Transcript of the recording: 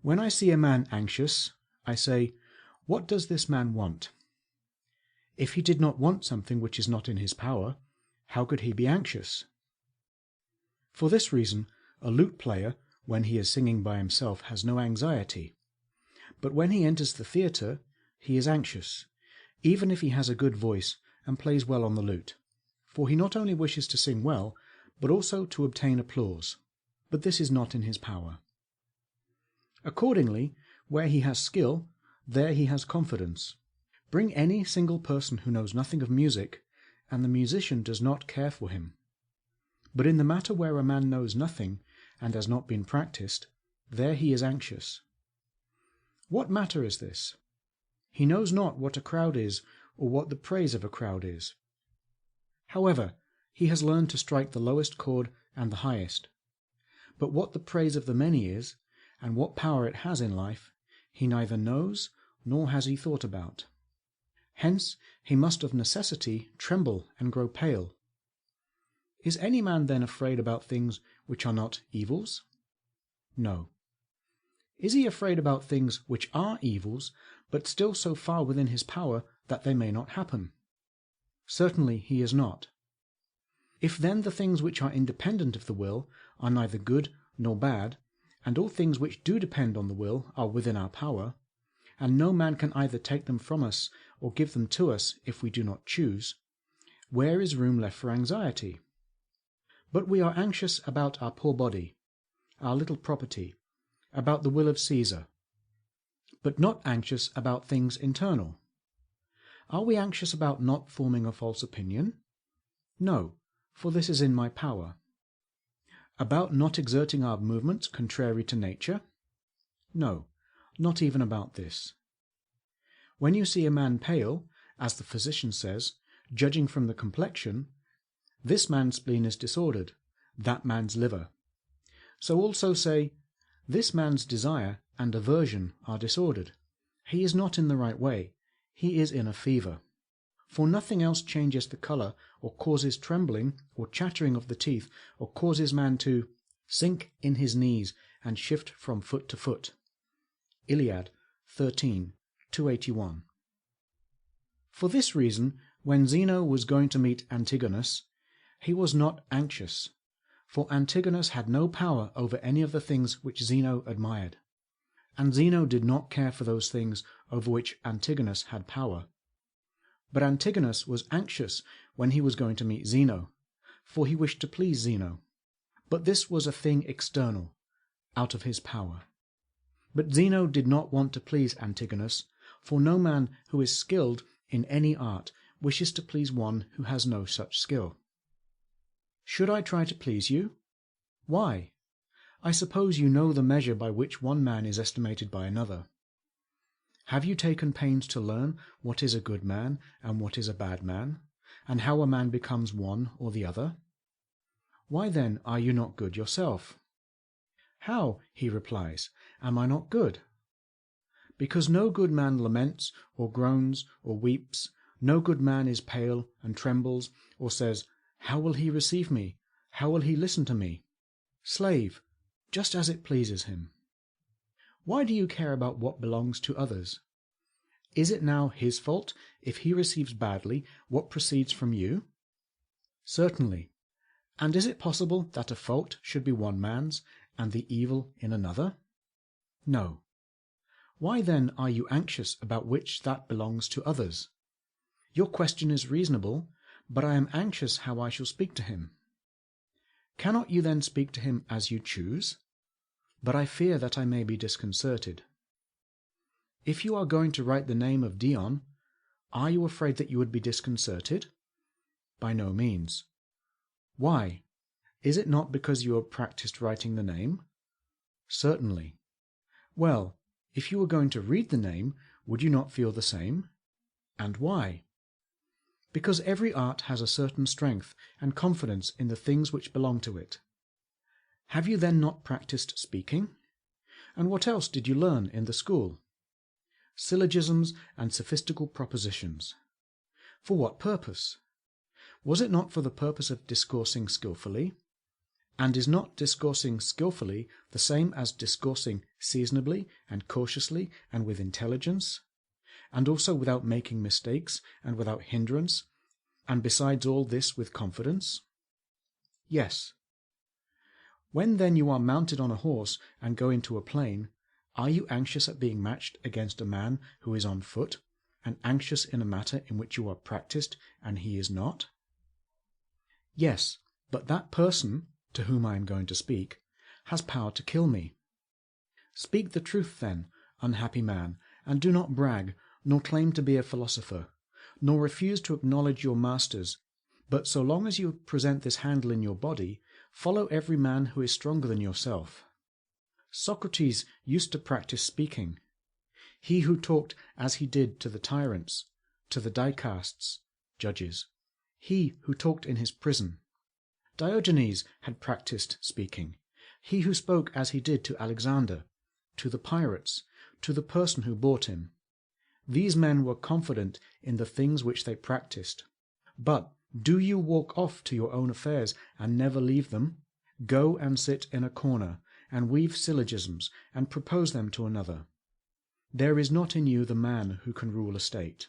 When I see a man anxious, I say, what does this man want? If he did not want something which is not in his power, how could he be anxious? For this reason, a lute player, when he is singing by himself, has no anxiety. But when he enters the theatre, he is anxious, even if he has a good voice and plays well on the lute, for he not only wishes to sing well, but also to obtain applause. But this is not in his power. Accordingly, where he has skill, there he has confidence. Bring any single person who knows nothing of music, and the musician does not care for him. But in the matter where a man knows nothing, and has not been practised, there he is anxious. What matter is this? He knows not what a crowd is, or what the praise of a crowd is. However, he has learned to strike the lowest chord and the highest. But what the praise of the many is, and what power it has in life, he neither knows nor has he thought about. Hence he must of necessity tremble and grow pale. Is any man then afraid about things which are not evils? No. Is he afraid about things which are evils, but still so far within his power that they may not happen? Certainly he is not. If then the things which are independent of the will are neither good nor bad, and all things which do depend on the will are within our power, and no man can either take them from us or give them to us if we do not choose, where is room left for anxiety? But we are anxious about our poor body, our little property, about the will of Caesar, but not anxious about things internal. Are we anxious about not forming a false opinion? No, for this is in my power. About not exerting our movements contrary to nature? No, not even about this. When you see a man pale, as the physician says, judging from the complexion, this man's spleen is disordered, that man's liver. So also say, this man's desire and aversion are disordered. He is not in the right way, he is in a fever. For nothing else changes the colour, or causes trembling, or chattering of the teeth, or causes man to sink in his knees, and shift from foot to foot. Iliad 13, 281. For this reason, when Zeno was going to meet Antigonus, he was not anxious, for Antigonus had no power over any of the things which Zeno admired, and Zeno did not care for those things over which Antigonus had power. But Antigonus was anxious when he was going to meet Zeno, for he wished to please Zeno. But this was a thing external, out of his power. But Zeno did not want to please Antigonus, for no man who is skilled in any art wishes to please one who has no such skill. Should I try to please you? Why? I suppose you know the measure by which one man is estimated by another. Have you taken pains to learn what is a good man and what is a bad man, and how a man becomes one or the other? Why then are you not good yourself? How, he replies, am I not good? Because no good man laments, or groans, or weeps, no good man is pale and trembles, or says, how will he receive me? How will he listen to me? Slave, just as it pleases him. Why do you care about what belongs to others? Is it now his fault if he receives badly what proceeds from you? Certainly. And is it possible that a fault should be one man's, and the evil in another? No. Why then are you anxious about which that belongs to others? Your question is reasonable, but I am anxious how I shall speak to him. Cannot you then speak to him as you choose? But I fear that I may be disconcerted. If you are going to write the name of Dion, are you afraid that you would be disconcerted? By no means. Why? Is it not because you have practised writing the name? Certainly. Well, if you were going to read the name, would you not feel the same? And why? Because every art has a certain strength and confidence in the things which belong to it. Have you then not practised speaking? And what else did you learn in the school? Syllogisms and sophistical propositions. For what purpose? Was it not for the purpose of discoursing skilfully? And is not discoursing skilfully the same as discoursing seasonably and cautiously and with intelligence, and also without making mistakes and without hindrance, and besides all this with confidence? Yes. When then you are mounted on a horse and go into a plain, are you anxious at being matched against a man who is on foot, and anxious in a matter in which you are practised and he is not? Yes, but that person, to whom I am going to speak, has power to kill me. Speak the truth then, unhappy man, and do not brag, nor claim to be a philosopher, nor refuse to acknowledge your masters, but so long as you present this handle in your body, follow every man who is stronger than yourself. Socrates used to practice speaking. He who talked as he did to the tyrants, to the dicasts, judges. He who talked in his prison. Diogenes had practiced speaking. He who spoke as he did to Alexander, to the pirates, to the person who bought him. These men were confident in the things which they practiced. But do you walk off to your own affairs and never leave them? Go and sit in a corner, and weave syllogisms, and propose them to another. There is not in you the man who can rule a state.